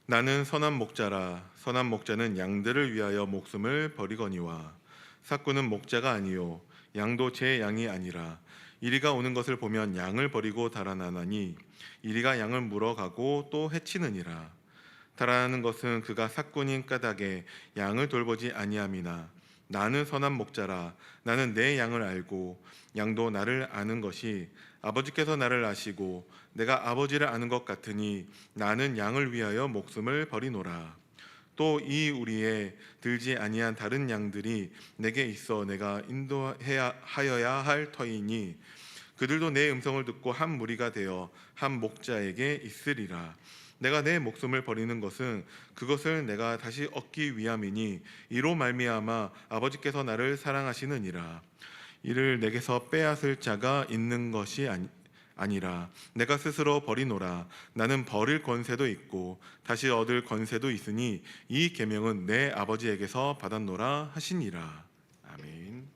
나는 선한 목자라. 선한 목자는 양들을 위하여 목숨을 버리거니와 삭구는 목자가 아니요 양도 제 양이 아니라 이리가 오는 것을 보면 양을 버리고 달아나나니 이리가 양을 물어가고 또 해치느니라. 달아나는 것은 그가 삭군인 까닭에 양을 돌보지 아니함이나 나는 선한 목자라. 나는 내 양을 알고 양도 나를 아는 것이 아버지께서 나를 아시고 내가 아버지를 아는 것 같으니 나는 양을 위하여 목숨을 버리노라. 또 이 우리에 들지 아니한 다른 양들이 내게 있어 내가 인도해야 하여야 할 터이니 그들도 내 음성을 듣고 한 무리가 되어 한 목자에게 있으리라. 내가 내 목숨을 버리는 것은 그것을 내가 다시 얻기 위함이니 이로 말미암아 아버지께서 나를 사랑하시느니라. 이를 내게서 빼앗을 자가 있는 것이 아니라 내가 스스로 버리노라. 나는 버릴 권세도 있고 다시 얻을 권세도 있으니 이 계명은 내 아버지에게서 받았노라 하시니라. 아멘.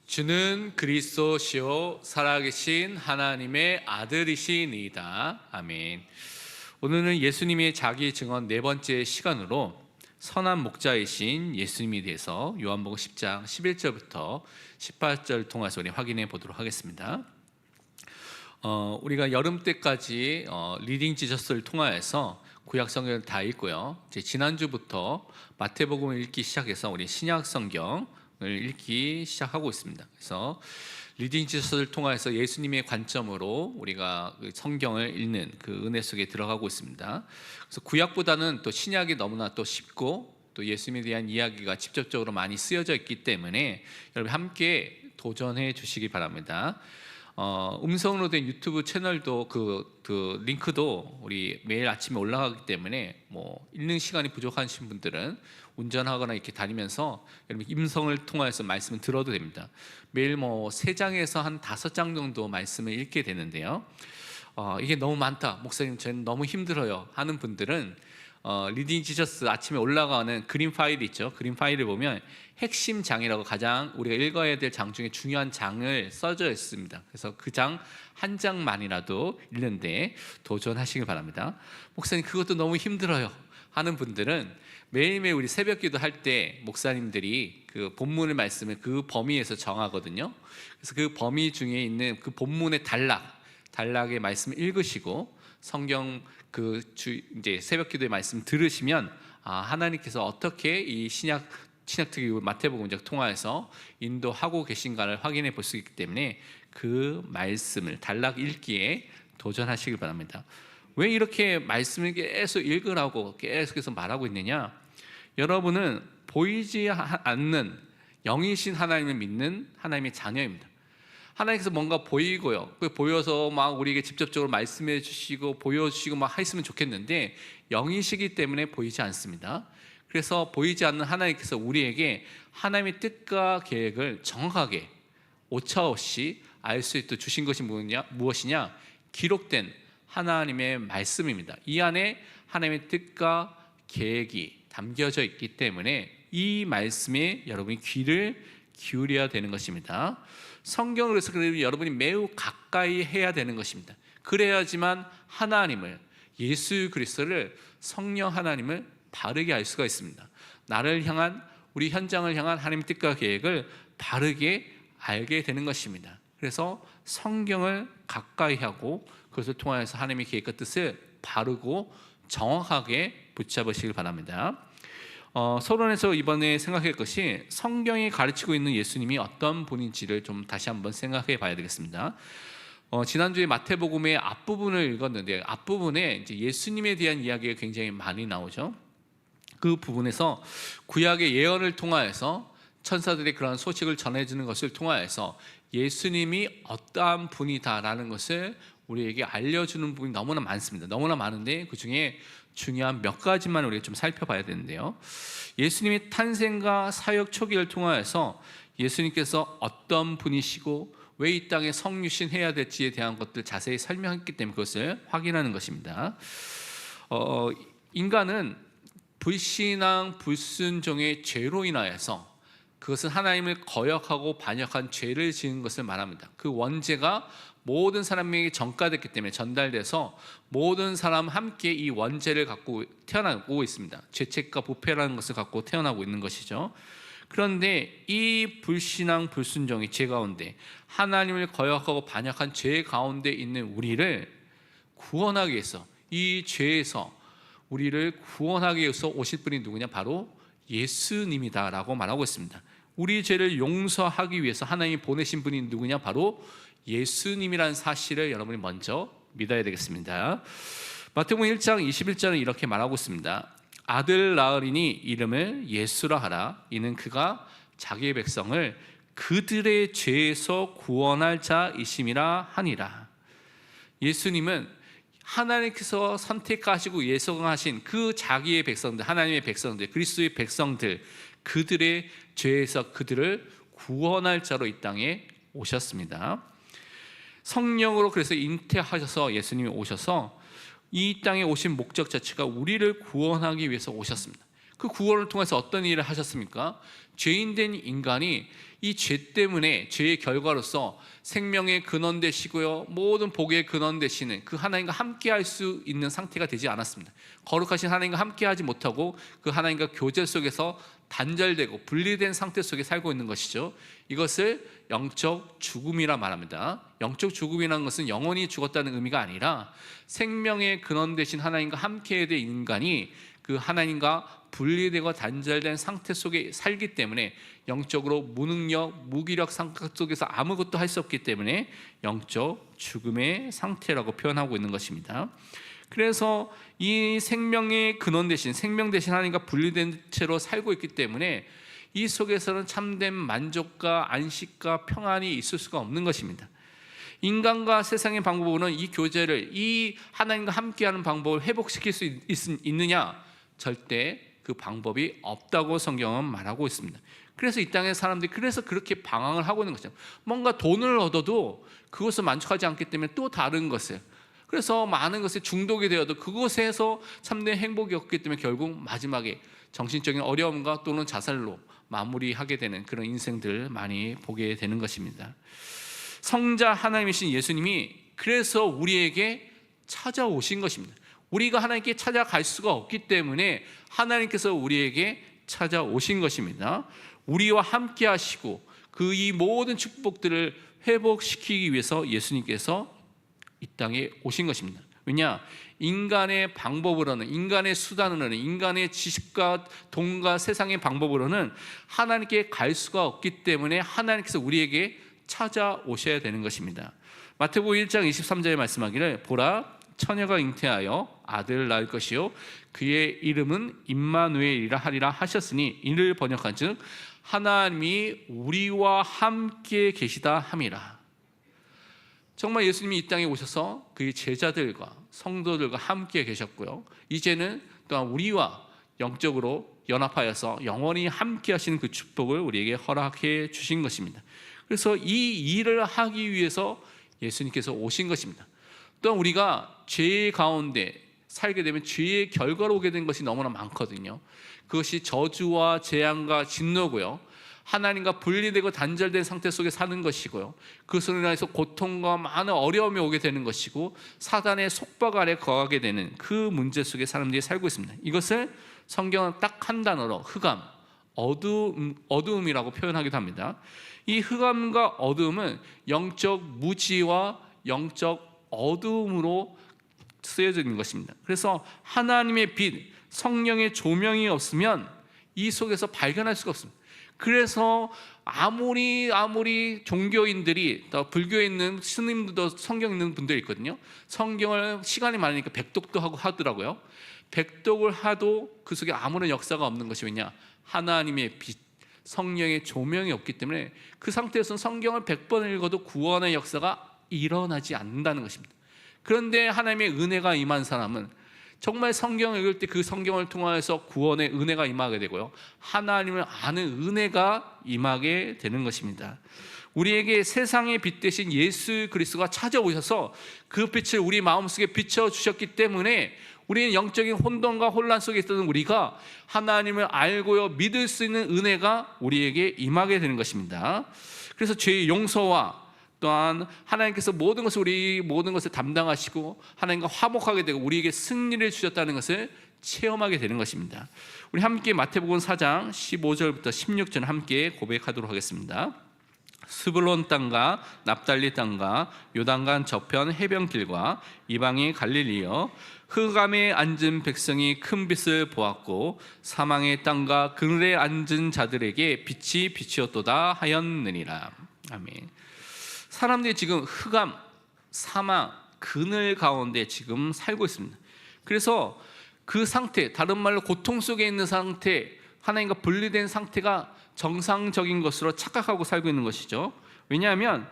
주는 그리스도시요 살아계신 하나님의 아들이시니이다. 아멘. 오늘은 예수님의 자기 증언 네 번째 시간으로 선한 목자이신 예수님에 대해서 요한복음 10장 11절부터 18절 통해서 우리 확인해 보도록 하겠습니다. 우리가 여름 때까지 리딩 지저스를 통하여서 구약 성경을 다 읽고요. 이제 지난주부터 마태복음을 읽기 시작해서 우리 신약 성경을 읽기 시작하고 있습니다. 그래서 리딩 지저스를 통해서 예수님의 관점으로 우리가 성경을 읽는 그 은혜 속에 들어가고 있습니다. 그래서 구약보다는 또 신약이 너무나 또 쉽고 또 예수님에 대한 이야기가 직접적으로 많이 쓰여져 있기 때문에 여러분 함께 도전해 주시기 바랍니다. 음성으로 된 유튜브 채널도 그 링크도 우리 매일 아침에 올라가기 때문에 뭐 읽는 시간이 부족하신 분들은 운전하거나 이렇게 다니면서 여러분 음성을 통해서 말씀을 들어도 됩니다. 매일 뭐 3장에서 한 5장 정도 말씀을 읽게 되는데요. 이게 너무 많다, 목사님 저는 너무 힘들어요 하는 분들은 리딩 지저스 아침에 올라가는 그림 파일이 있죠. 그림 파일을 보면 핵심 장이라고 가장 우리가 읽어야 될 장 중에 중요한 장을 써져 있습니다. 그래서 그 장 한 장만이라도 읽는데 도전하시길 바랍니다. 목사님 그것도 너무 힘들어요 하는 분들은 매일매일 우리 새벽 기도 할 때 목사님들이 그 본문의 말씀을 그 범위에서 정하거든요. 그래서 그 범위 중에 있는 그 본문의 단락의 말씀을 읽으시고 성경 이제 새벽 기도의 말씀 들으시면 하나님께서 어떻게 이 신약특위 마태복음을 통하여서 인도하고 계신가를 확인해 볼 수 있기 때문에 그 말씀을 단락 읽기에 도전하시길 바랍니다. 왜 이렇게 말씀을 계속 읽으라고 계속해서 말하고 있느냐? 여러분은 보이지 않는 영이신 하나님을 믿는 하나님의 자녀입니다. 하나님께서 뭔가 보이고요, 보여서 막 우리에게 직접적으로 말씀해 주시고 보여주시고 막 했으면 좋겠는데 영이시기 때문에 보이지 않습니다. 그래서 보이지 않는 하나님께서 우리에게 하나님의 뜻과 계획을 정확하게 오차없이 알 수 있도록 주신 것이 무엇이냐? 기록된 하나님의 말씀입니다. 이 안에 하나님의 뜻과 계획이 담겨져 있기 때문에 이 말씀에 여러분이 귀를 기울여야 되는 것입니다. 성경을 그래서 여러분이 매우 가까이 해야 되는 것입니다. 그래야지만 하나님을, 예수 그리스도를, 성령 하나님을 바르게 알 수가 있습니다. 나를 향한, 우리 현장을 향한 하나님의 뜻과 계획을 바르게 알게 되는 것입니다. 그래서 성경을 가까이 하고 그것을 통하여서 하나님의 계획과 뜻을 바르고 정확하게 붙잡으시길 바랍니다. 서론에서 이번에 생각할 것이 성경이 가르치고 있는 예수님이 어떤 분인지를 좀 다시 한번 생각해 봐야 되겠습니다. 지난주에 마태복음의 앞부분을 읽었는데 앞부분에 이제 예수님에 대한 이야기가 굉장히 많이 나오죠. 그 부분에서 구약의 예언을 통하여서 천사들이 그런 소식을 전해주는 것을 통하여서 예수님이 어떠한 분이다라는 것을 우리에게 알려주는 부분이 너무나 많습니다. 너무나 많은데 그 중에 중요한 몇 가지만 우리가 좀 살펴봐야 되는데요. 예수님의 탄생과 사역 초기를 통하여서 예수님께서 어떤 분이시고 왜 이 땅에 성육신해야 될지에 대한 것들 자세히 설명했기 때문에 그것을 확인하는 것입니다. 인간은 불신앙, 불순종의 죄로 인하여서 그것은 하나님을 거역하고 반역한 죄를 지은 것을 말합니다. 그 원죄가 모든 사람에게 전가됐기 때문에 전달돼서 모든 사람 함께 이 원죄를 갖고 태어나고 있습니다. 죄책과 부패라는 것을 갖고 태어나고 있는 것이죠. 그런데 이 불신앙 불순종의 죄 가운데, 하나님을 거역하고 반역한 죄 가운데 있는 우리를 구원하기 위해서, 이 죄에서 우리를 구원하기 위해서 오실 분이 누구냐? 바로 예수님이다라고 말하고 있습니다. 우리 죄를 용서하기 위해서 하나님이 보내신 분이 누구냐? 바로 예수님이라는 사실을 여러분이 먼저 믿어야 되겠습니다. 마태복음 1장 21절은 이렇게 말하고 있습니다. 아들 낳으리니 이름을 예수라 하라. 이는 그가 자기의 백성을 그들의 죄에서 구원할 자이심이라 하니라. 예수님은 하나님께서 선택하시고 예정하신 그 자기의 백성들, 하나님의 백성들, 그리스도의 백성들, 그들의 죄에서 그들을 구원할 자로 이 땅에 오셨습니다. 성령으로 그래서 잉태하셔서 예수님이 오셔서 이 땅에 오신 목적 자체가 우리를 구원하기 위해서 오셨습니다. 그 구원을 통해서 어떤 일을 하셨습니까? 죄인된 인간이 이 죄 때문에, 죄의 결과로서 생명의 근원 되시고요, 모든 복의 근원 되시는 그 하나님과 함께 할 수 있는 상태가 되지 않았습니다. 거룩하신 하나님과 함께 하지 못하고 그 하나님과 교제 속에서 단절되고 분리된 상태 속에 살고 있는 것이죠. 이것을 영적 죽음이라 말합니다. 영적 죽음이라는 것은 영원히 죽었다는 의미가 아니라 생명의 근원 되신 하나님과 함께 해야 될 인간이 그 하나님과 분리되고 단절된 상태 속에 살기 때문에 영적으로 무능력, 무기력 상태 속에서 아무것도 할 수 없기 때문에 영적 죽음의 상태라고 표현하고 있는 것입니다. 그래서 이 생명의 근원 대신, 생명 대신 하나님과 분리된 채로 살고 있기 때문에 이 속에서는 참된 만족과 안식과 평안이 있을 수가 없는 것입니다. 인간과 세상의 방법으로는 이 교제를, 이 하나님과 함께하는 방법을 회복시킬 수 있느냐? 절대 그 방법이 없다고 성경은 말하고 있습니다. 그래서 이 땅의 사람들이 그래서 그렇게 방황을 하고 있는 것이죠. 뭔가 돈을 얻어도 그것을 만족하지 않기 때문에 또 다른 것을, 그래서 많은 것에 중독이 되어도 그곳에서 참된 행복이 없기 때문에 결국 마지막에 정신적인 어려움과 또는 자살로 마무리하게 되는 그런 인생들 많이 보게 되는 것입니다. 성자 하나님이신 예수님이 그래서 우리에게 찾아오신 것입니다. 우리가 하나님께 찾아갈 수가 없기 때문에 하나님께서 우리에게 찾아오신 것입니다. 우리와 함께 하시고 그 이 모든 축복들을 회복시키기 위해서 예수님께서 이 땅에 오신 것입니다. 왜냐? 인간의 방법으로는, 인간의 수단으로는, 인간의 지식과 돈과 세상의 방법으로는 하나님께 갈 수가 없기 때문에 하나님께서 우리에게 찾아오셔야 되는 것입니다. 마태복음 1장 23절에 말씀하기를 보라 처녀가 잉태하여 아들을 낳을 것이요 그의 이름은 임마누엘이라 하리라 하셨으니 이를 번역한즉 하나님이 우리와 함께 계시다 함이라. 정말 예수님이 이 땅에 오셔서 그의 제자들과 성도들과 함께 계셨고요, 이제는 또한 우리와 영적으로 연합하여서 영원히 함께 하시는 그 축복을 우리에게 허락해 주신 것입니다. 그래서 이 일을 하기 위해서 예수님께서 오신 것입니다. 또한 우리가 죄 가운데 살게 되면 죄의 결과로 오게 된 것이 너무나 많거든요. 그것이 저주와 재앙과 진노고요, 하나님과 분리되고 단절된 상태 속에 사는 것이고요, 그것으로 인해서 고통과 많은 어려움이 오게 되는 것이고 사단의 속박 아래 거하게 되는 그 문제 속에 사람들이 살고 있습니다. 이것을 성경은 딱 한 단어로 흑암, 어두움이라고 표현하기도 합니다. 이 흑암과 어두움은 영적 무지와 영적 어두움으로 쓰여져 있는 것입니다. 그래서 하나님의 빛, 성령의 조명이 없으면 이 속에서 발견할 수가 없습니다. 그래서 아무리 종교인들이, 또 불교에 있는 스님들도 성경 읽는 분들이 있거든요. 성경을 시간이 많으니까 백독도 하고 하더라고요. 백독을 하도 그 속에 아무런 역사가 없는 것이 왜냐? 하나님의 빛, 성령의 조명이 없기 때문에 그 상태에서는 성경을 100번 읽어도 구원의 역사가 일어나지 않는다는 것입니다. 그런데 하나님의 은혜가 임한 사람은 정말 성경을 읽을 때 그 성경을 통하여서 구원의 은혜가 임하게 되고요, 하나님을 아는 은혜가 임하게 되는 것입니다. 우리에게 세상의 빛 대신 예수 그리스도가 찾아오셔서 그 빛을 우리 마음속에 비춰주셨기 때문에 우리는 영적인 혼돈과 혼란 속에 있던 우리가 하나님을 알고요 믿을 수 있는 은혜가 우리에게 임하게 되는 것입니다. 그래서 죄의 용서와 또한 하나님께서 우리 모든 것을 담당하시고 하나님과 화목하게 되고 우리에게 승리를 주셨다는 것을 체험하게 되는 것입니다. 우리 함께 마태복음 4장 15절부터 16절 함께 고백하도록 하겠습니다. 스불론 땅과 납달리 땅과 요단강 저편 해변길과 이방의 갈릴리여, 흑암에 앉은 백성이 큰 빛을 보았고 사망의 땅과 그늘에 앉은 자들에게 빛이 비치었도다 하였느니라. 아멘. 사람들이 지금 흑암, 사망, 그늘 가운데 지금 살고 있습니다. 그래서 그 상태, 다른 말로 고통 속에 있는 상태, 하나님과 분리된 상태가 정상적인 것으로 착각하고 살고 있는 것이죠. 왜냐하면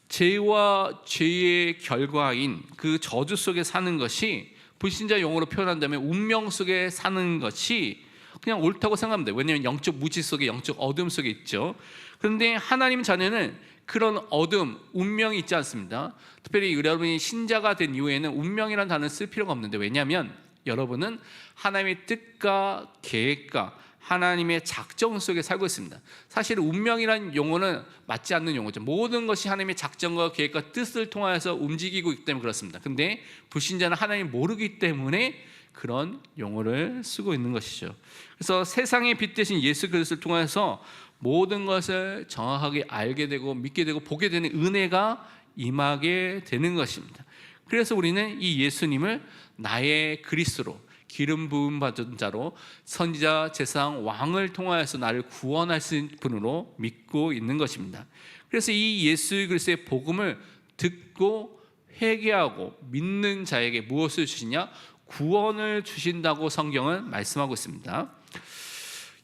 죄와 죄의 결과인 그 저주 속에 사는 것이, 불신자 용어로 표현한다면 운명 속에 사는 것이 그냥 옳다고 생각합니다. 왜냐하면 영적 무지 속에, 영적 어둠 속에 있죠. 그런데 하나님 자녀는 그런 어둠, 운명이 있지 않습니다. 특별히 여러분이 신자가 된 이후에는 운명이라는 단어를 쓸 필요가 없는데, 왜냐하면 여러분은 하나님의 뜻과 계획과 하나님의 작정 속에 살고 있습니다. 사실 운명이라는 용어는 맞지 않는 용어죠. 모든 것이 하나님의 작정과 계획과 뜻을 통하여서 움직이고 있기 때문에 그렇습니다. 근데 불신자는 하나님을 모르기 때문에 그런 용어를 쓰고 있는 것이죠. 그래서 세상의 빛 대신 예수 그리스도를 통해서 모든 것을 정확하게 알게 되고 믿게 되고 보게 되는 은혜가 임하게 되는 것입니다. 그래서 우리는 이 예수님을 나의 그리스도로, 기름 부음 받은 자로, 선지자, 제사장, 왕을 통하여서 나를 구원하신 분으로 믿고 있는 것입니다. 그래서 이 예수 그리스도의 복음을 듣고 회개하고 믿는 자에게 무엇을 주시냐? 구원을 주신다고 성경은 말씀하고 있습니다.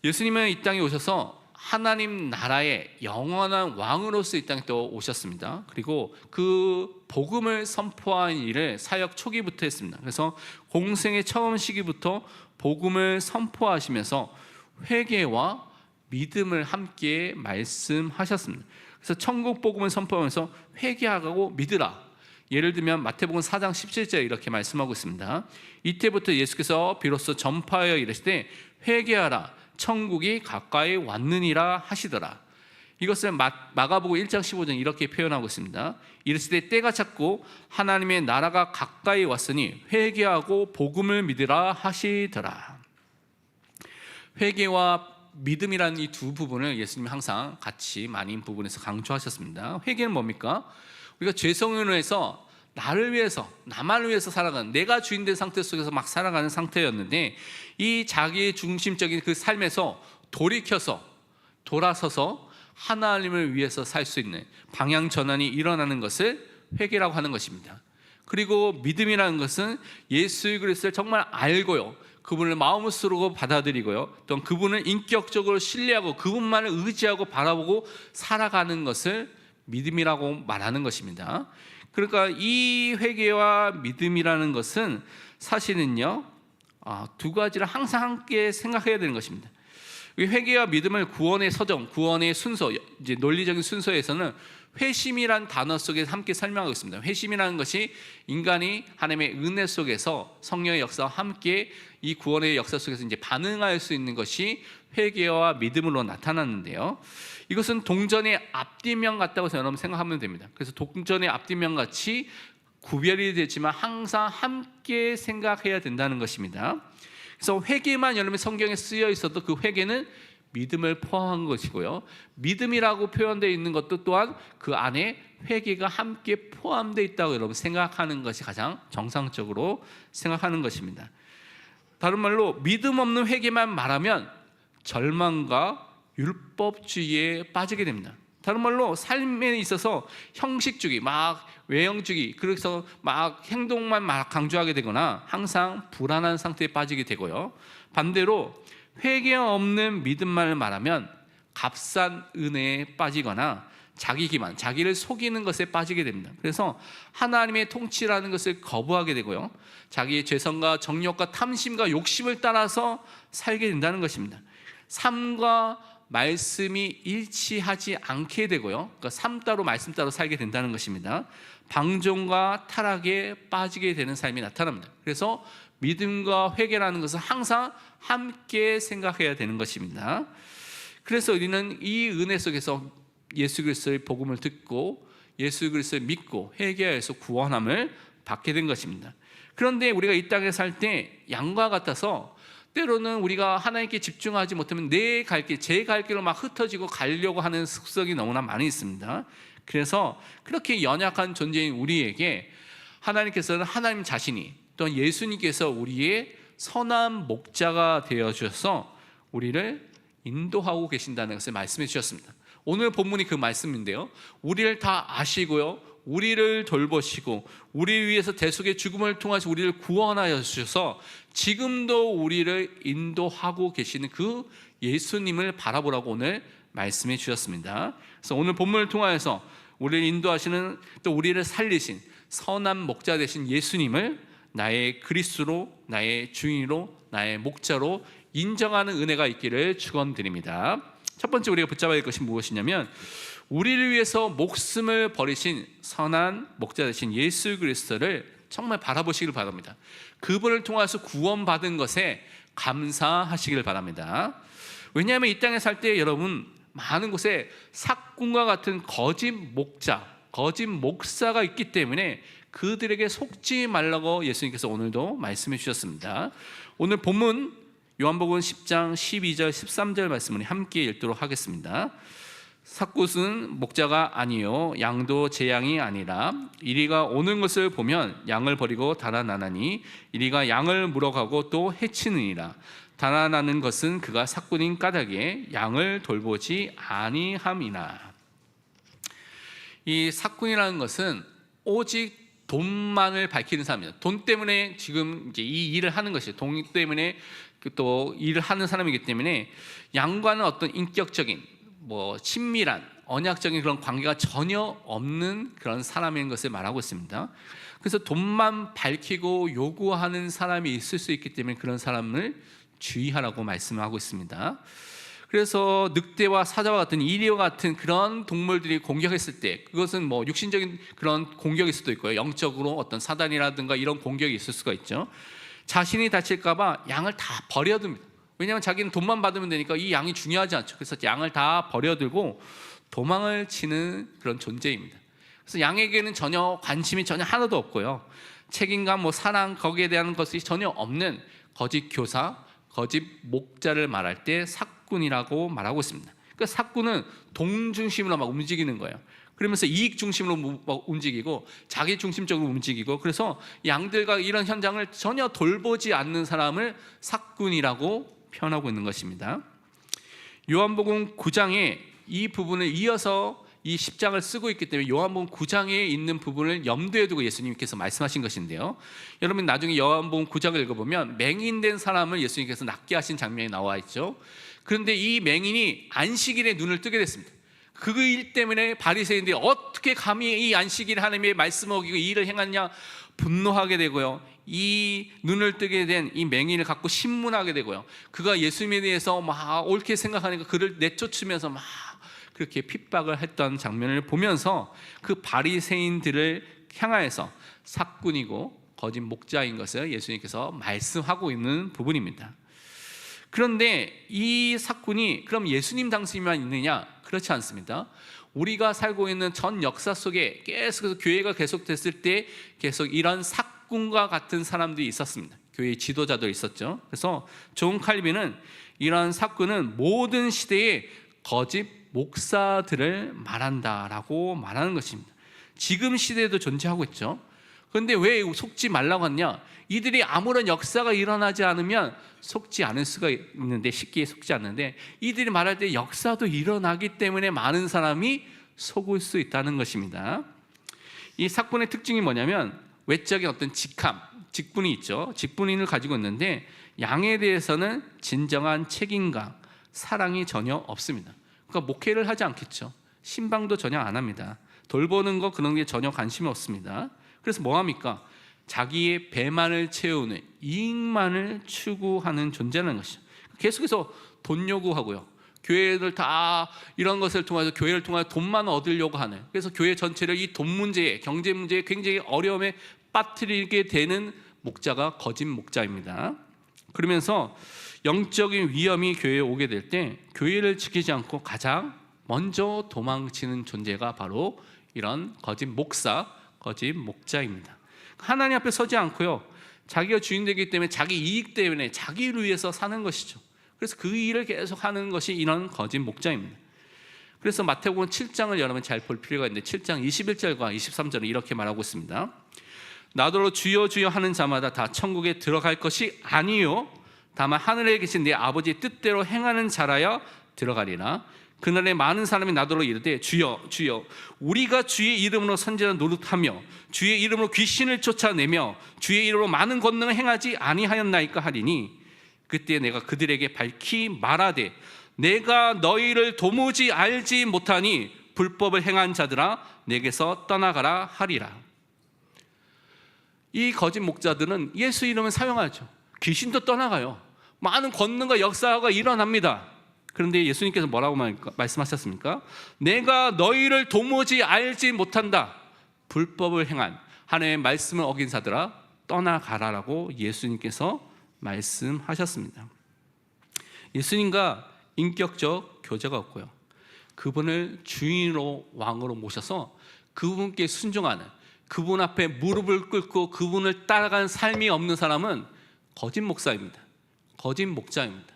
예수님은 이 땅에 오셔서 하나님 나라의 영원한 왕으로서 이 땅에 또 오셨습니다. 그리고 그 복음을 선포한 일을 사역 초기부터 했습니다. 그래서 공생의 처음 시기부터 복음을 선포하시면서 회개와 믿음을 함께 말씀하셨습니다. 그래서 천국 복음을 선포하면서 회개하고 믿으라. 예를 들면 마태복음 4장 17절에 이렇게 말씀하고 있습니다. 이때부터 예수께서 비로소 전파하여 이르시되 회개하라, 천국이 가까이 왔느니라 하시더라. 이것을 마가복음 1장 15절 이렇게 표현하고 있습니다. 이르시되 때가 찼고 하나님의 나라가 가까이 왔으니 회개하고 복음을 믿으라 하시더라. 회개와 믿음이라는 이 두 부분을 예수님이 항상 같이 많은 부분에서 강조하셨습니다. 회개는 뭡니까? 우리가 죄성으로 해서 나를 위해서, 나만을 위해서 살아가는, 내가 주인된 상태 속에서 막 살아가는 상태였는데, 이 자기 중심적인 그 삶에서 돌아서서 하나님을 위해서 살 수 있는 방향 전환이 일어나는 것을 회개라고 하는 것입니다. 그리고 믿음이라는 것은 예수 그리스도를 정말 알고요, 그분을 마음으로 받아들이고요, 또 그분을 인격적으로 신뢰하고 그분만을 의지하고 바라보고 살아가는 것을 믿음이라고 말하는 것입니다. 그러니까 이 회개와 믿음이라는 것은 사실은요, 두 가지를 항상 함께 생각해야 되는 것입니다. 회개와 믿음을 구원의 서정, 구원의 순서, 이제 논리적인 순서에서는 회심이란 단어 속에 함께 설명하고 있습니다. 회심이라는 것이 인간이 하나님의 은혜 속에서 성령의 역사와 함께 이 구원의 역사 속에서 이제 반응할 수 있는 것이 회개와 믿음으로 나타났는데요. 이것은 동전의 앞뒤면 같다고 여러분 생각하면 됩니다. 그래서 동전의 앞뒤면 같이 구별이 되지만 항상 함께 생각해야 된다는 것입니다. 그래서 회개만 여러분 성경에 쓰여 있어도 그 회개는 믿음을 포함한 것이고요, 믿음이라고 표현되어 있는 것도 또한 그 안에 회개가 함께 포함되어 있다고 여러분 생각하는 것이 가장 정상적으로 생각하는 것입니다. 다른 말로 믿음 없는 회개만 말하면 절망과 율법주의에 빠지게 됩니다. 다른 말로 삶에 있어서 형식주의, 막 외형주의, 그래서 막 행동만 막 강조하게 되거나 항상 불안한 상태에 빠지게 되고요, 반대로 회개 없는 믿음만을 말하면 값싼 은혜에 빠지거나 자기 기만, 자기를 속이는 것에 빠지게 됩니다. 그래서 하나님의 통치라는 것을 거부하게 되고요, 자기의 죄성과 정욕과 탐심과 욕심을 따라서 살게 된다는 것입니다. 삶과 말씀이 일치하지 않게 되고요, 그러니까 삶 따로 말씀 따로 살게 된다는 것입니다. 방종과 타락에 빠지게 되는 삶이 나타납니다. 그래서 믿음과 회개라는 것은 항상 함께 생각해야 되는 것입니다. 그래서 우리는 이 은혜 속에서 예수 그리스도의 복음을 듣고 예수 그리스도를 믿고 회개해서 구원함을 받게 된 것입니다. 그런데 우리가 이 땅에 살 때 양과 같아서 때로는 우리가 하나님께 집중하지 못하면 내 갈 길, 제 갈 길로 막 흩어지고 가려고 하는 습성이 너무나 많이 있습니다. 그래서 그렇게 연약한 존재인 우리에게 하나님께서는 하나님 자신이 또 예수님께서 우리의 선한 목자가 되어 주셔서 우리를 인도하고 계신다는 것을 말씀해 주셨습니다. 오늘 본문이 그 말씀인데요, 우리를 다 아시고요, 우리를 돌보시고 우리 위해서 대속의 죽음을 통해서 우리를 구원하여 주셔서 지금도 우리를 인도하고 계시는 그 예수님을 바라보라고 오늘 말씀해 주셨습니다. 그래서 오늘 본문을 통하여서 우리를 인도하시는, 또 우리를 살리신 선한 목자 되신 예수님을 나의 그리스도로, 나의 주인으로, 나의 목자로 인정하는 은혜가 있기를 축원드립니다. 첫 번째 우리가 붙잡아야 할 것이 무엇이냐면, 우리를 위해서 목숨을 버리신 선한 목자 되신 예수 그리스도를 정말 바라보시길 바랍니다. 그분을 통해서 구원받은 것에 감사하시길 바랍니다. 왜냐하면 이 땅에 살 때 여러분, 많은 곳에 삭군과 같은 거짓 목자, 거짓 목사가 있기 때문에 그들에게 속지 말라고 예수님께서 오늘도 말씀해 주셨습니다. 오늘 본문 요한복음 10장 12절 13절 말씀을 함께 읽도록 하겠습니다. 삭굿은 목자가 아니요 양도 제 양이 아니라 이리가 오는 것을 보면 양을 버리고 달아나나니 이리가 양을 물어가고 또 해치느니라. 달아나는 것은 그가 삭군인 까닭에 양을 돌보지 아니함이나. 이 삭군이라는 것은 오직 돈만을 밝히는 사람입니다. 돈 때문에 지금 이제 이 일을 하는 것이에요. 돈 때문에 또 일을 하는 사람이기 때문에 양과는 어떤 인격적인 친밀한 언약적인 그런 관계가 전혀 없는 그런 사람인 것을 말하고 있습니다. 그래서 돈만 밝히고 요구하는 사람이 있을 수 있기 때문에 그런 사람을 주의하라고 말씀하고 있습니다. 그래서 늑대와 사자와 같은 이리와 같은 그런 동물들이 공격했을 때, 그것은 육신적인 그런 공격일 수도 있고요, 영적으로 어떤 사단이라든가 이런 공격이 있을 수가 있죠. 자신이 다칠까봐 양을 다 버려둡니다. 왜냐하면 자기는 돈만 받으면 되니까 이 양이 중요하지 않죠. 그래서 양을 다 버려들고 도망을 치는 그런 존재입니다. 그래서 양에게는 전혀 관심이 전혀 하나도 없고요, 책임감, 사랑, 거기에 대한 것이 전혀 없는 거짓 교사, 거짓 목자를 말할 때 삭군이라고 말하고 있습니다. 그러니까 삭군은 돈 중심으로 막 움직이는 거예요. 그러면서 이익 중심으로 움직이고 자기 중심적으로 움직이고, 그래서 양들과 이런 현장을 전혀 돌보지 않는 사람을 삭군이라고 표현하고 있는 것입니다. 요한복음 9장에 이 부분을 이어서 이 10장을 쓰고 있기 때문에 요한복음 9장에 있는 부분을 염두에 두고 예수님께서 말씀하신 것인데요, 여러분 나중에 요한복음 9장을 읽어보면 맹인된 사람을 예수님께서 낫게 하신 장면이 나와 있죠. 그런데 이 맹인이 안식일에 눈을 뜨게 됐습니다. 그 일 때문에 바리새인들이 어떻게 감히 이 안식일 하나님의 말씀을 어기고 이 일을 행하냐 분노하게 되고요, 이 눈을 뜨게 된 이 맹인을 갖고 신문하게 되고요, 그가 예수님에 대해서 막 옳게 생각하니까 그를 내쫓으면서 막 그렇게 핍박을 했던 장면을 보면서 그 바리새인들을 향하여서 삭군이고 거짓 목자인 것을 예수님께서 말씀하고 있는 부분입니다. 그런데 이 삭군이 그럼 예수님 당시만 있느냐? 그렇지 않습니다. 우리가 살고 있는 전 역사 속에 계속해서 교회가 계속됐을 때 계속 이런 삭군과 같은 사람들이 있었습니다. 교회의 지도자도 있었죠. 그래서 존 칼빈은 이런 삭군은 모든 시대의 거짓 목사들을 말한다라고 말하는 것입니다. 지금 시대에도 존재하고 있죠. 그런데 왜 속지 말라고 하냐? 이들이 아무런 역사가 일어나지 않으면 속지 않을 수가 있는데, 쉽게 속지 않는데, 이들이 말할 때 역사도 일어나기 때문에 많은 사람이 속을 수 있다는 것입니다. 이 삭군의 특징이 뭐냐면 외적인 어떤 직분이 있죠. 직분인을 가지고 있는데 양에 대해서는 진정한 책임감, 사랑이 전혀 없습니다. 그러니까 목회를 하지 않겠죠. 신방도 전혀 안 합니다. 돌보는 거 그런 게 전혀 관심이 없습니다. 그래서 뭐합니까? 자기의 배만을 채우는, 이익만을 추구하는 존재라는 것이죠. 계속해서 돈 요구하고요, 교회를 다 이런 것을 통해서 교회를 통해서 돈만 얻으려고 하는, 그래서 교회 전체를 이 돈 문제에, 경제 문제에 굉장히 어려움에 빠뜨리게 되는 목자가 거짓 목자입니다. 그러면서 영적인 위험이 교회에 오게 될 때 교회를 지키지 않고 가장 먼저 도망치는 존재가 바로 이런 거짓 목사, 거짓 목자입니다. 하나님 앞에 서지 않고요, 자기가 주인 되기 때문에 자기 이익 때문에 자기를 위해서 사는 것이죠. 그래서 그 일을 계속 하는 것이 이런 거짓 목자입니다. 그래서 마태복음 7장을 여러분 잘 볼 필요가 있는데 7장 21절과 23절은 이렇게 말하고 있습니다. 나더러 주여 주여 하는 자마다 다 천국에 들어갈 것이 아니요 다만 하늘에 계신 내 아버지의 뜻대로 행하는 자라야 들어가리라. 그날에 많은 사람이 나더러 이르되 주여 주여 우리가 주의 이름으로 선지자 노릇하며 주의 이름으로 귀신을 쫓아내며 주의 이름으로 많은 권능을 행하지 아니하였나이까 하리니 그때 내가 그들에게 밝히 말하되 내가 너희를 도무지 알지 못하니 불법을 행한 자들아 내게서 떠나가라 하리라. 이 거짓 목자들은 예수 이름을 사용하죠. 귀신도 떠나가요. 많은 권능과 역사가 일어납니다. 그런데 예수님께서 뭐라고 말씀하셨습니까? 내가 너희를 도무지 알지 못한다. 불법을 행한 하나님의 말씀을 어긴 자들아 떠나가라라고 예수님께서 말씀하셨습니다. 예수님과 인격적 교제가 없고요, 그분을 주인으로 왕으로 모셔서 그분께 순종하는, 그분 앞에 무릎을 꿇고 그분을 따라가는 삶이 없는 사람은 거짓 목사입니다. 거짓 목자입니다.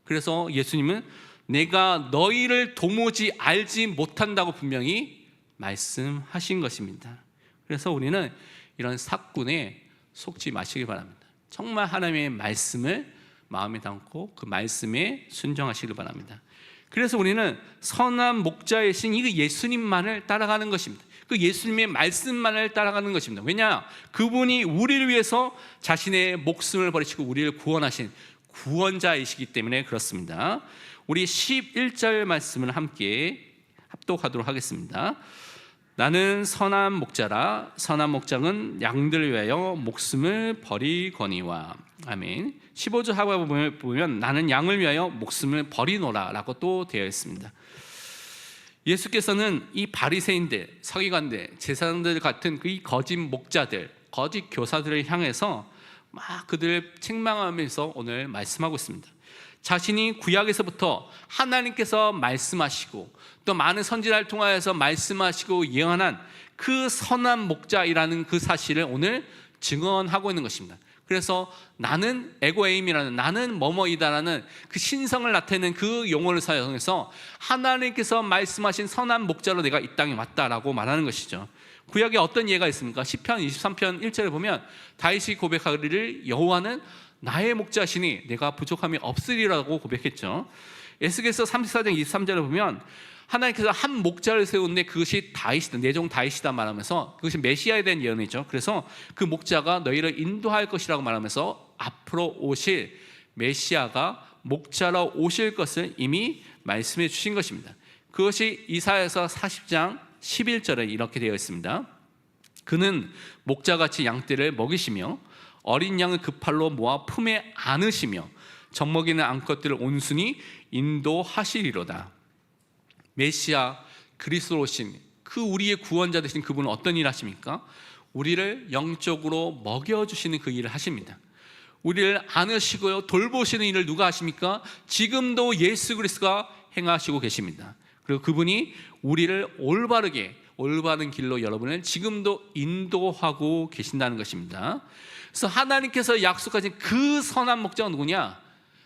그래서 예수님은 내가 너희를 도무지 알지 못한다고 분명히 말씀하신 것입니다. 그래서 우리는 이런 사꾼에 속지 마시기 바랍니다. 정말 하나님의 말씀을 마음에 담고 그 말씀에 순종하시길 바랍니다. 그래서 우리는 선한 목자이신 이 예수님만을 따라가는 것입니다. 그 예수님의 말씀만을 따라가는 것입니다. 왜냐? 그분이 우리를 위해서 자신의 목숨을 버리시고 우리를 구원하신 구원자이시기 때문에 그렇습니다. 우리 11절 말씀을 함께 합독하도록 하겠습니다. 나는 선한 목자라 선한 목자는 양들을 위하여 목숨을 버리거니와. 아멘. 15절 하반부에 보면 나는 양을 위하여 목숨을 버리노라 라고 또 되어 있습니다. 예수께서는 이 바리새인들, 서기관들, 제사장들 같은 이 거짓 목자들, 거짓 교사들을 향해서 막 그들을 책망하면서 오늘 말씀하고 있습니다. 자신이 구약에서부터 하나님께서 말씀하시고 또 많은 선지자를 통하여서 말씀하시고 예언한 그 선한 목자이라는 그 사실을 오늘 증언하고 있는 것입니다. 그래서 나는 에고에임이라는, 나는 뭐뭐이다라는 그 신성을 나타내는 그 용어를 사용해서 하나님께서 말씀하신 선한 목자로 내가 이 땅에 왔다라고 말하는 것이죠. 구약에 어떤 예가 있습니까? 시편 23편 1절에 보면 다윗이 고백하기를 여호와는 나의 목자시니 내가 부족함이 없으리라고 고백했죠. 에스겔서 34장 23절에 보면 하나님께서 한 목자를 세우는데 그것이 다윗이다, 내 종 다윗이다 말하면서 그것이 메시아에 대한 예언이죠. 그래서 그 목자가 너희를 인도할 것이라고 말하면서 앞으로 오실 메시아가 목자로 오실 것을 이미 말씀해 주신 것입니다. 그것이 이사야서 40장 11절에 이렇게 되어 있습니다. 그는 목자같이 양떼를 먹이시며 어린 양을 그 팔로 모아 품에 안으시며 젖먹이는 암컷들을 온순히 인도하시리로다. 메시아 그리스도로 오신 그 우리의 구원자 되신 그분은 어떤 일을 하십니까? 우리를 영적으로 먹여주시는 그 일을 하십니다. 우리를 안으시고요 돌보시는 일을 누가 하십니까? 지금도 예수 그리스도가 행하시고 계십니다. 그리고 그분이 우리를 올바른 길로 여러분을 지금도 인도하고 계신다는 것입니다. 그래서 하나님께서 약속하신 그 선한 목자가 누구냐?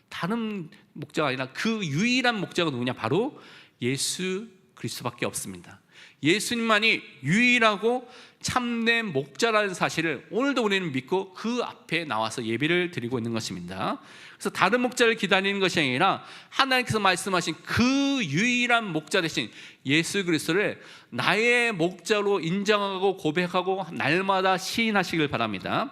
다른 목자가 아니라 그 유일한 목자가 누구냐? 바로 예수 그리스도밖에 없습니다. 예수님만이 유일하고 참된 목자라는 사실을 오늘도 우리는 믿고 그 앞에 나와서 예배를 드리고 있는 것입니다. 그래서 다른 목자를 기다리는 것이 아니라 하나님께서 말씀하신 그 유일한 목자 되신 예수 그리스도를 나의 목자로 인정하고 고백하고 날마다 시인하시길 바랍니다.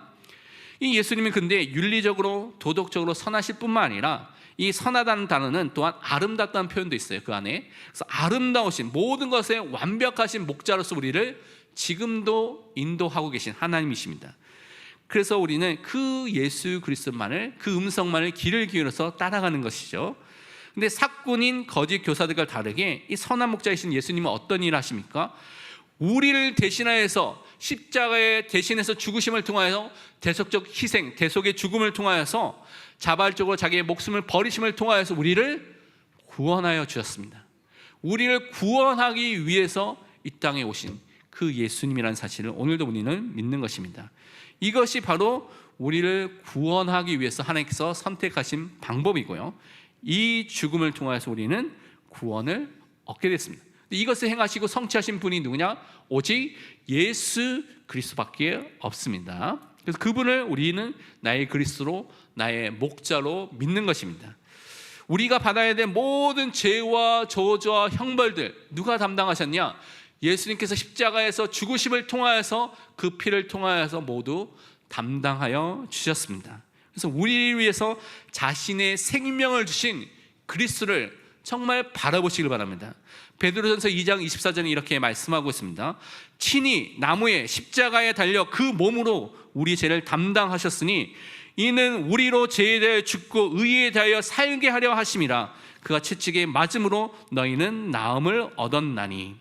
이 예수님은 근데 윤리적으로 도덕적으로 선하실 뿐만 아니라 이 선하다는 단어는 또한 아름답다는 표현도 있어요. 그 안에. 그래서 아름다우신 모든 것에 완벽하신 목자로서 우리를 지금도 인도하고 계신 하나님이십니다. 그래서 우리는 그 예수 그리스도만을, 그 음성만을 귀를 기울여서 따라가는 것이죠. 근데 사꾼인 거짓 교사들과 다르게 이 선한 목자이신 예수님은 어떤 일을 하십니까? 우리를 대신하여서 십자가에 대신해서 죽으심을 통하여서 대속적 희생, 대속의 죽음을 통하여서 자발적으로 자기의 목숨을 버리심을 통하여서 우리를 구원하여 주셨습니다. 우리를 구원하기 위해서 이 땅에 오신 그 예수님이라는 사실을 오늘도 우리는 믿는 것입니다. 이것이 바로 우리를 구원하기 위해서 하나님께서 선택하신 방법이고요, 이 죽음을 통하여서 우리는 구원을 얻게 됐습니다. 이것을 행하시고 성취하신 분이 누구냐? 오직 예수 그리스도밖에 없습니다. 그래서 그분을 우리는 나의 그리스도로, 나의 목자로 믿는 것입니다. 우리가 받아야 될 모든 죄와 저주와 형벌들 누가 담당하셨냐? 예수님께서 십자가에서 죽으심을 통하여서 그 피를 통하여서 모두 담당하여 주셨습니다. 그래서 우리를 위해서 자신의 생명을 주신 그리스도를 정말 바라보시길 바랍니다. 베드로전서 2장 24절에 이렇게 말씀하고 있습니다. 친히 나무에 십자가에 달려 그 몸으로 우리 죄를 담당하셨으니 이는 우리로 죄에 대하여 죽고 의에 대하여 살게 하려 하심이라. 그가 채찍에 맞음으로 너희는 나음을 얻었나니.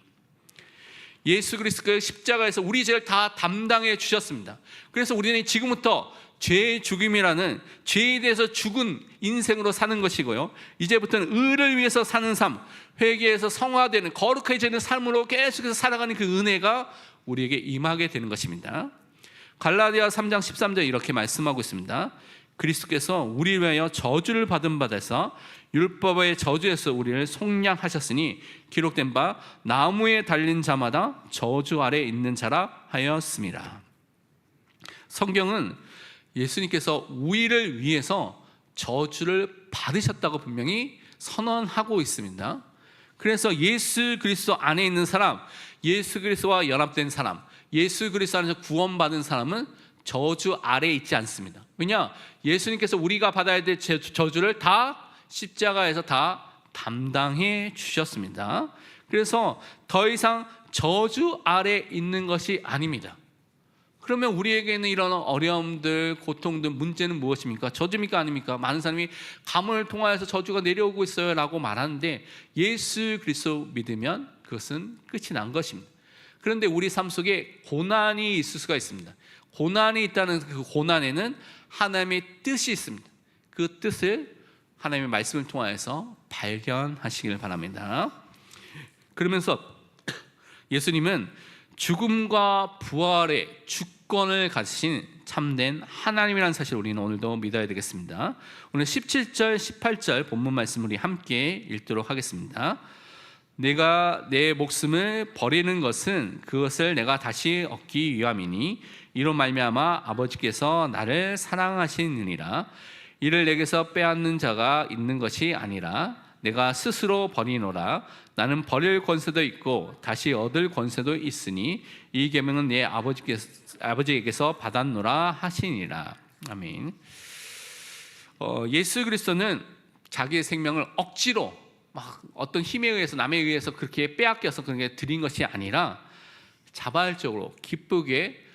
예수 그리스도의 십자가에서 우리 죄를 다 담당해 주셨습니다. 그래서 우리는 지금부터 죄의 죽음이라는 죄에 대해서 죽은 인생으로 사는 것이고요, 이제부터는 의를 위해서 사는 삶, 회개해서 성화되는 거룩해지는 삶으로 계속해서 살아가는 그 은혜가 우리에게 임하게 되는 것입니다. 갈라디아 3장 13절 이렇게 말씀하고 있습니다. 그리스도께서 우리를 위하여 저주를 받은 바 되사 율법의 저주에서 우리를 속량하셨으니 기록된 바 나무에 달린 자마다 저주 아래 있는 자라 하였습니다. 성경은 예수님께서 우리를 위해서 저주를 받으셨다고 분명히 선언하고 있습니다. 그래서 예수 그리스도 안에 있는 사람, 예수 그리스도와 연합된 사람, 예수 그리스도 안에서 구원받은 사람은 저주 아래에 있지 않습니다. 왜냐? 예수님께서 우리가 받아야 될 저주를 다 십자가에서 다 담당해 주셨습니다. 그래서 더 이상 저주 아래에 있는 것이 아닙니다. 그러면 우리에게는 이런 어려움들, 고통들, 문제는 무엇입니까? 저주입니까? 아닙니까? 많은 사람이 가문을 통하여서 저주가 내려오고 있어요 라고 말하는데, 예수 그리스도 믿으면 그것은 끝이 난 것입니다. 그런데 우리 삶 속에 고난이 있을 수가 있습니다. 고난이 있다는 그 고난에는 하나님의 뜻이 있습니다. 그 뜻을 하나님의 말씀을 통하여서 발견하시길 바랍니다. 그러면서 예수님은 죽음과 부활의 주권을 가지신 참된 하나님이라는 사실을 우리는 오늘도 믿어야 되겠습니다. 오늘 17절, 18절 본문 말씀 우리 함께 읽도록 하겠습니다. 내가 내 목숨을 버리는 것은 그것을 내가 다시 얻기 위함이니 이로 말미암아 아버지께서 나를 사랑하시느니라. 이를 내게서 빼앗는 자가 있는 것이 아니라 내가 스스로 버리노라. 나는 버릴 권세도 있고 다시 얻을 권세도 있으니 이 계명은 내 아버지에게서 받았노라 하시니라. 아멘. 예수 그리스도는 자기의 생명을 억지로 막 어떤 힘에 의해서, 남에 의해서 그렇게 빼앗겨서 그렇게 드린 것이 아니라 자발적으로 기쁘게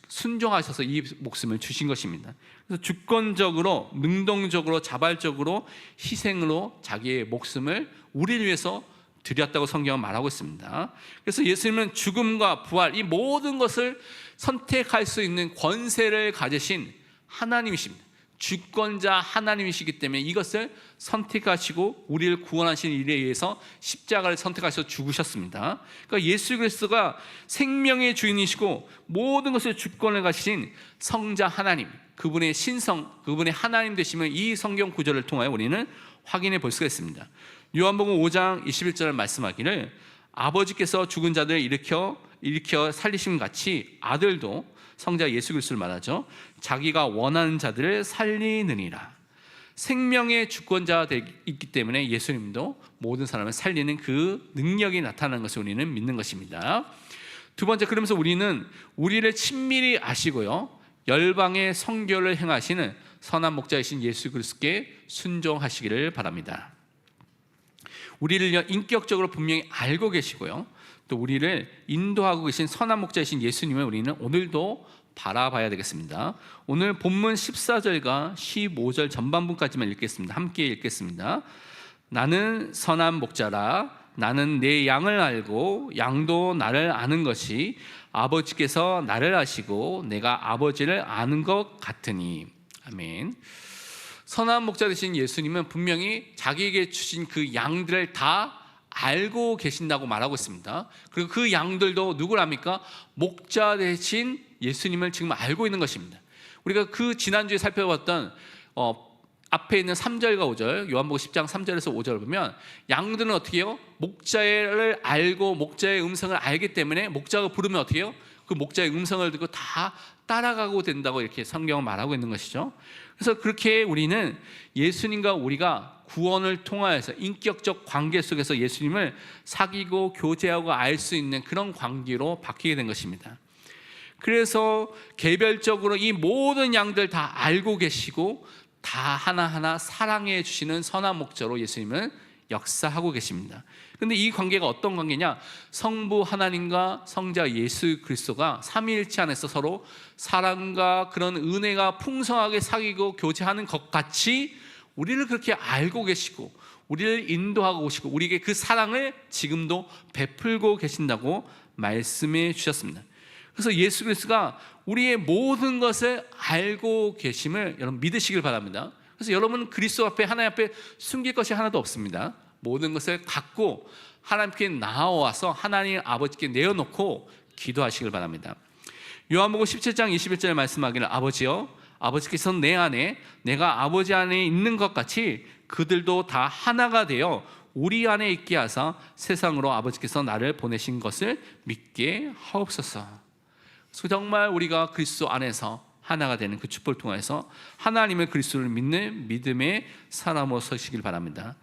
순종하셔서 이 목숨을 주신 것입니다. 그래서 주권적으로, 능동적으로, 자발적으로 희생으로 자기의 목숨을 우리를 위해서 드렸다고 성경은 말하고 있습니다. 그래서 예수님은 죽음과 부활, 이 모든 것을 선택할 수 있는 권세를 가지신 하나님이십니다. 주권자 하나님이시기 때문에 이것을 선택하시고 우리를 구원하신 일에 의해서 십자가를 선택하셔서 죽으셨습니다. 그러니까 예수 그리스도가 생명의 주인이시고 모든 것을 주권을 가지신 성자 하나님, 그분의 신성, 그분의 하나님 되심을 이 성경 구절을 통하여 우리는 확인해 볼 수가 있습니다. 요한복음 5장 21절을 말씀하기를 아버지께서 죽은 자들을 일으켜 살리심 같이 아들도, 성자 예수 그리스도를 말하죠, 자기가 원하는 자들을 살리느니라. 생명의 주권자가 있기 때문에 예수님도 모든 사람을 살리는 그 능력이 나타나는 것을 우리는 믿는 것입니다. 두 번째, 그러면서 우리는 우리를 친밀히 아시고요, 열방의 선교를 행하시는 선한 목자이신 예수 그리스도께 순종하시기를 바랍니다. 우리를 인격적으로 분명히 알고 계시고요, 또 우리를 인도하고 계신 선한 목자이신 예수님을 우리는 오늘도 바라봐야 되겠습니다. 오늘 본문 14절과 15절 전반부까지만 읽겠습니다. 함께 읽겠습니다. 나는 선한 목자라. 나는 내 양을 알고 양도 나를 아는 것이 아버지께서 나를 아시고 내가 아버지를 아는 것 같으니. 아멘. 선한 목자 되신 예수님은 분명히 자기에게 주신 그 양들을 다 알고 계신다고 말하고 있습니다. 그리고 그 양들도 누굴 압니까? 목자 되신 예수님을 지금 알고 있는 것입니다. 우리가 그 지난주에 살펴봤던 앞에 있는 3절과 5절, 요한복음 10장 3절에서 5절을 보면 양들은 어떻게 해요? 목자를 알고 목자의 음성을 알기 때문에 목자가 부르면 어떻게 해요? 그 목자의 음성을 듣고 다 따라가고 된다고 이렇게 성경은 말하고 있는 것이죠. 그래서 그렇게 우리는 예수님과 우리가 구원을 통하여서 인격적 관계 속에서 예수님을 사귀고 교제하고 알 수 있는 그런 관계로 바뀌게 된 것입니다. 그래서 개별적으로 이 모든 양들 다 알고 계시고 다 하나하나 사랑해 주시는 선한 목자로 예수님은 역사하고 계십니다. 그런데 이 관계가 어떤 관계냐? 성부 하나님과 성자 예수 그리스도가 삼위일체 안에서 서로 사랑과 그런 은혜가 풍성하게 사귀고 교제하는 것 같이 우리를 그렇게 알고 계시고 우리를 인도하고 계시고 우리에게 그 사랑을 지금도 베풀고 계신다고 말씀해 주셨습니다. 그래서 예수 그리스도가 우리의 모든 것을 알고 계심을 여러분 믿으시길 바랍니다. 그래서 여러분 그리스도 앞에 하나님 앞에 숨길 것이 하나도 없습니다. 모든 것을 갖고 하나님께 나와서 하나님 아버지께 내어놓고 기도하시길 바랍니다. 요한복음 17장 21절 말씀하기를 아버지여 아버지께서 내 안에 내가 아버지 안에 있는 것 같이 그들도 다 하나가 되어 우리 안에 있게 하사 세상으로 아버지께서 나를 보내신 것을 믿게 하옵소서. 정말 우리가 그리스도 안에서 하나가 되는 그 축복을 통해서 하나님의 그리스도를 믿는 믿음의 사람으로 서시길 바랍니다.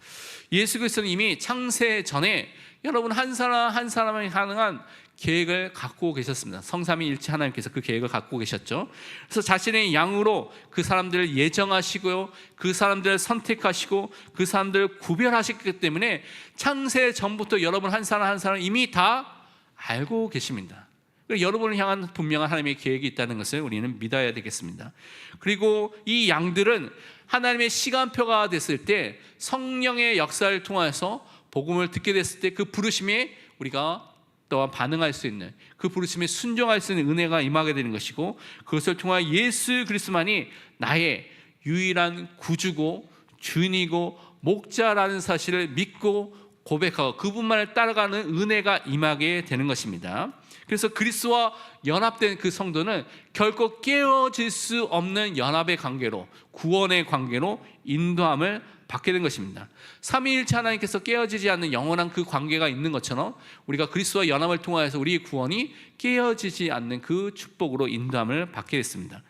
예수 그리스도는 이미 창세 전에 여러분 한 사람 한 사람에 가능한 계획을 갖고 계셨습니다. 성삼위일체 하나님께서 그 계획을 갖고 계셨죠. 그래서 자신의 양으로 그 사람들을 예정하시고요, 그 사람들을 선택하시고 그 사람들을 구별하셨기 때문에 창세 전부터 여러분 한 사람 한 사람 이미 다 알고 계십니다. 여러분을 향한 분명한 하나님의 계획이 있다는 것을 우리는 믿어야 되겠습니다. 그리고 이 양들은 하나님의 시간표가 됐을 때 성령의 역사를 통해서 복음을 듣게 됐을 때 그 부르심에 우리가 또한 반응할 수 있는 그 부르심에 순종할 수 있는 은혜가 임하게 되는 것이고 그것을 통하여 예수 그리스도만이 나의 유일한 구주고 주인이고 목자라는 사실을 믿고 고백하고 그분만을 따라가는 은혜가 임하게 되는 것입니다. 그래서 그리스도와 연합된 그 성도는 결코 깨어질 수 없는 연합의 관계로 구원의 관계로 인도함을 받게 된 것입니다. 삼위일체 하나님께서 깨어지지 않는 영원한 그 관계가 있는 것처럼 우리가 그리스도와 연합을 통하여서 우리의 구원이 깨어지지 않는 그 축복으로 인도함을 받게 됐습니다.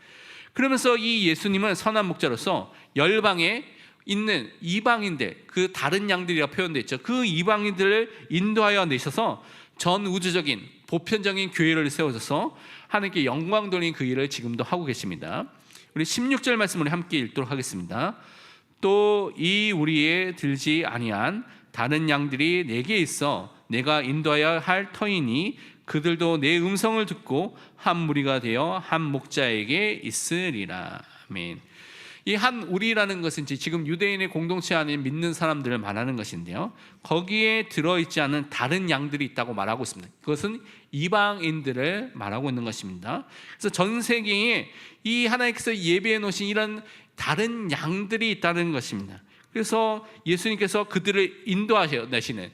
그러면서 이 예수님은 선한 목자로서 열방에 있는 이방인들, 그 다른 양들이라 표현되어 있죠. 그 이방인들을 인도하여 내셔서 전 우주적인 보편적인 교회를 세워줘서 하나님께 영광 돌린 그 일을 지금도 하고 계십니다. 우리 16절 말씀을 함께 읽도록 하겠습니다. 또 이 우리에 들지 아니한 다른 양들이 내게 있어 내가 인도하여 할 터이니 그들도 내 음성을 듣고 한 무리가 되어 한 목자에게 있으리라. 아멘. 이 한 우리라는 것은 지금 유대인의 공동체 안에 믿는 사람들을 말하는 것인데요, 거기에 들어있지 않은 다른 양들이 있다고 말하고 있습니다. 그것은 이방인들을 말하고 있는 것입니다. 그래서 전 세계에 이 하나님께서 예배해 놓으신 이런 다른 양들이 있다는 것입니다. 그래서 예수님께서 그들을 인도하시는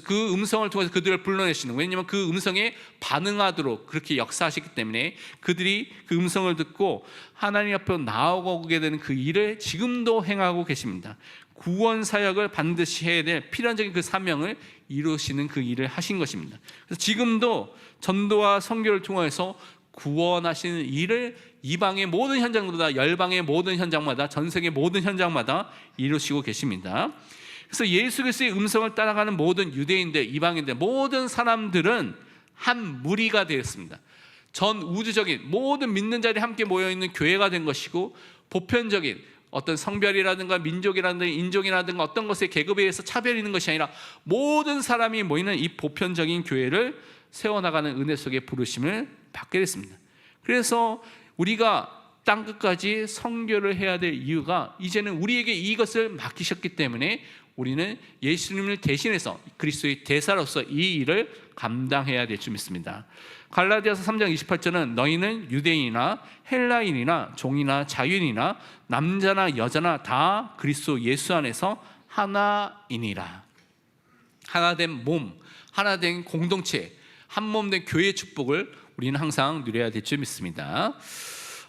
그 음성을 통해서 그들을 불러내시는, 왜냐하면 그 음성에 반응하도록 그렇게 역사하시기 때문에 그들이 그 음성을 듣고 하나님 앞으로 나아오게 되는 그 일을 지금도 행하고 계십니다. 구원 사역을 반드시 해야 될 필연적인 그 사명을 이루시는 그 일을 하신 것입니다. 그래서 지금도 전도와 선교를 통해서 구원하시는 일을 이방의 모든 현장마다, 열방의 모든 현장마다, 전 세계 모든 현장마다 이루시고 계십니다. 그래서 예수 그리스도의 음성을 따라가는 모든 유대인들, 이방인들, 모든 사람들은 한 무리가 되었습니다. 전 우주적인 모든 믿는 자들이 함께 모여있는 교회가 된 것이고, 보편적인 어떤 성별이라든가 민족이라든가 인종이라든가 어떤 것에 계급에 의해서 차별이 있는 것이 아니라 모든 사람이 모이는 이 보편적인 교회를 세워나가는 은혜 속에 부르심을 받게 됐습니다. 그래서 우리가 땅끝까지 선교를 해야 될 이유가 이제는 우리에게 이것을 맡기셨기 때문에 우리는 예수님을 대신해서 그리스도의 대사로서 이 일을 감당해야 될 줄 믿습니다. 갈라디아서 3장 28절은 너희는 유대인이나 헬라인이나 종이나 자유인이나 남자나 여자나 다 그리스도 예수 안에서 하나이니라. 하나된 몸, 하나된 공동체, 한몸된 교회의 축복을 우리는 항상 누려야 될 줄 믿습니다.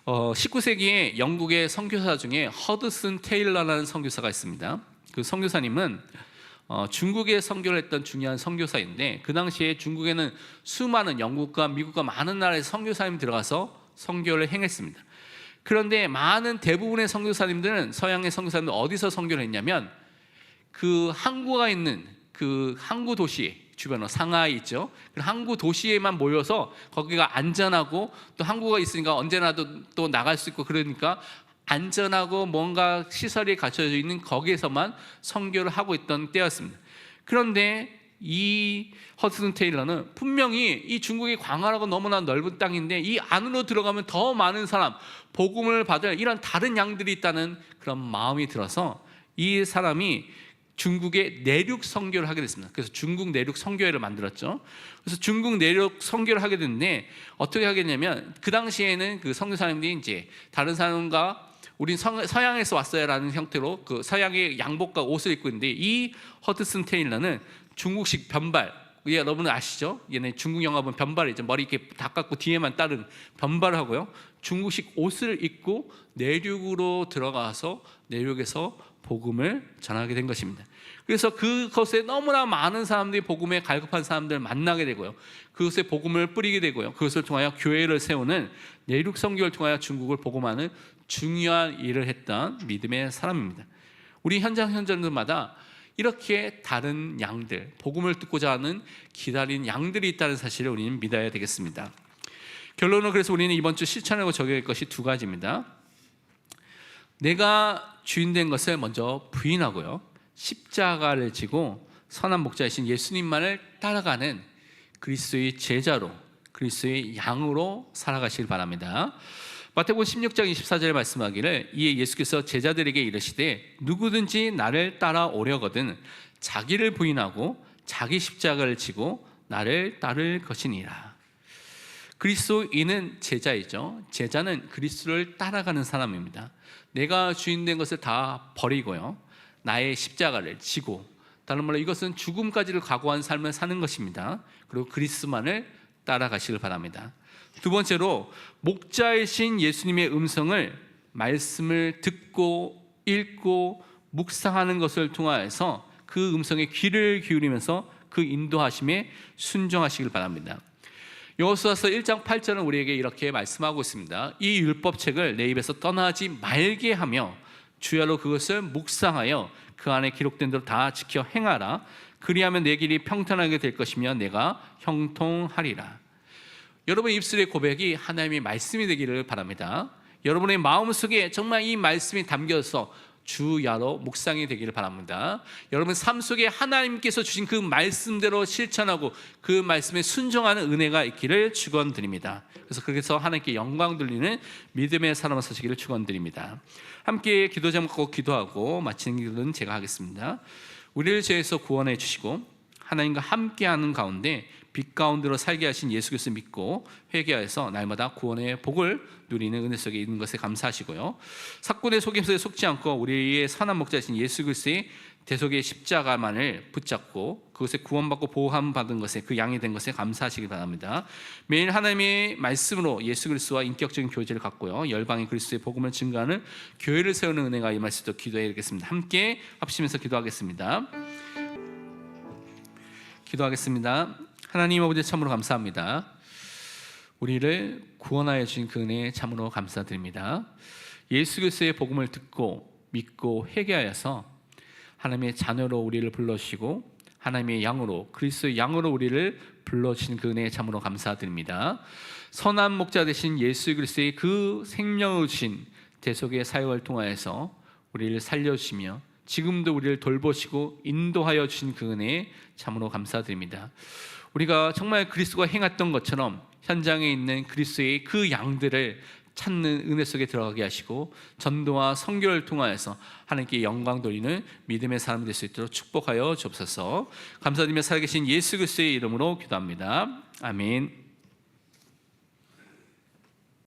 19세기에 영국의 선교사 중에 허드슨 테일러라는 선교사가 있습니다. 그 선교사님은 중국에 선교를 했던 중요한 선교사인데, 그 당시에 중국에는 수많은 영국과 미국과 많은 나라의 선교사님이 들어가서 선교를 행했습니다. 그런데 많은 대부분의 선교사님들은, 서양의 선교사님들은 어디서 선교를 했냐면 그 항구가 있는 그 항구 도시 주변으로 상하이 있죠. 그 항구 도시에만 모여서 거기가 안전하고 또 항구가 있으니까 언제나도 또 나갈 수 있고, 그러니까 안전하고 뭔가 시설이 갖춰져 있는 거기에서만 선교를 하고 있던 때였습니다. 그런데 이 허드슨 테일러는 분명히 이 중국이 광활하고 너무나 넓은 땅인데 이 안으로 들어가면 더 많은 사람, 복음을 받을 이런 다른 양들이 있다는 그런 마음이 들어서 이 사람이 중국의 내륙 선교를 하게 됐습니다. 그래서 중국 내륙 선교회를 만들었죠. 그래서 중국 내륙 선교를 하게 됐는데 어떻게 하겠냐면, 그 당시에는 그 선교사님들이 이제 다른 사람과 우린 서양에서 왔어요라는 형태로 그 서양의 양복과 옷을 입고 있는데, 이 허드슨 테일러는 중국식 변발, 여러분 아시죠? 얘네 중국 영화 보면 변발이죠. 머리 이렇게 다 깎고 뒤에만 따른 변발을 하고요. 중국식 옷을 입고 내륙으로 들어가서 내륙에서 복음을 전하게 된 것입니다. 그래서 그것에 너무나 많은 사람들이 복음에 갈급한 사람들을 만나게 되고요, 그것에 복음을 뿌리게 되고요, 그것을 통하여 교회를 세우는, 내륙 선교를 통하여 중국을 복음하는 중요한 일을 했던 믿음의 사람입니다. 우리 현장들마다 이렇게 다른 양들, 복음을 듣고자 하는 기다린 양들이 있다는 사실을 우리는 믿어야 되겠습니다. 결론은, 그래서 우리는 이번 주 실천하고 적용할 것이 두 가지입니다. 내가 주인된 것을 먼저 부인하고요, 십자가를 지고 선한 목자이신 예수님만을 따라가는 그리스도의 제자로, 그리스도의 양으로 살아가시길 바랍니다. 마태복음 16장 24절에 말씀하기를, 이에 예수께서 제자들에게 이르시되 누구든지 나를 따라오려거든 자기를 부인하고 자기 십자가를 지고 나를 따를 것이니라. 그리스도인은 제자이죠. 제자는 그리스도를 따라가는 사람입니다. 내가 주인된 것을 다 버리고요, 나의 십자가를 지고, 다른 말로 이것은 죽음까지를 각오한 삶을 사는 것입니다. 그리고 그리스도만을 따라가시길 바랍니다. 두 번째로, 목자이신 예수님의 음성을, 말씀을 듣고 읽고 묵상하는 것을 통하여서 그 음성에 귀를 기울이면서 그 인도하심에 순종하시길 바랍니다. 여호수아서 1장 8절은 우리에게 이렇게 말씀하고 있습니다. 이 율법책을 내 입에서 떠나지 말게 하며 주야로 그것을 묵상하여 그 안에 기록된 대로 다 지켜 행하라. 그리하면 내 길이 평탄하게 될 것이며 내가 형통하리라. 여러분의 입술의 고백이 하나님의 말씀이 되기를 바랍니다. 여러분의 마음속에 정말 이 말씀이 담겨서 주야로 묵상이 되기를 바랍니다. 여러분 삶 속에 하나님께서 주신 그 말씀대로 실천하고 그 말씀에 순종하는 은혜가 있기를 축원드립니다. 그래서 하나님께 영광 돌리는 믿음의 사람을 사시기를 축원드립니다. 함께 기도 제목하고 기도하고 마치는 기도는 제가 하겠습니다. 우리를 죄에서 구원해 주시고 하나님과 함께하는 가운데 빛 가운데로 살게 하신 예수 그리스도 믿고 회개하여서 날마다 구원의 복을 누리는 은혜 속에 있는 것에 감사하시고요, 사꾼의 속임수에 속지 않고 우리의 선한 목자이신 예수 그리스도의 대속의 십자가만을 붙잡고 그것에 구원받고 보호함 받은 것에, 그 양이 된 것에 감사하시기 바랍니다. 매일 하나님의 말씀으로 예수 그리스도와 인격적인 교제를 갖고요, 열방의 그리스도의 복음을 증거하는 교회를 세우는 은혜가 임할 수 있도록 기도해 드리겠습니다. 함께 합심해서 기도하겠습니다. 기도하겠습니다. 하나님 아버지, 참으로 감사합니다. 우리를 구원하여 주신 그 은혜에 참으로 감사드립니다. 예수 그리스도의 복음을 듣고 믿고 회개하여서 하나님의 자녀로 우리를 불러주시고 하나님의 양으로, 그리스도의 양으로 우리를 불러주신 그 은혜에 참으로 감사드립니다. 선한 목자 되신 예수 그리스도의 그 생명을 주신 대속의 사역을 통하여서 우리를 살려주시며 지금도 우리를 돌보시고 인도하여 주신 그 은혜에 참으로 감사드립니다. 우리가 정말 그리스도가 행했던 것처럼 현장에 있는 그리스도의 그 양들을 찾는 은혜 속에 들어가게 하시고 전도와 선교를 통하여서 하나님께 영광 돌리는 믿음의 사람이 될 수 있도록 축복하여 주옵소서. 감사드리며 살아계신 예수 그리스도의 이름으로 기도합니다. 아멘.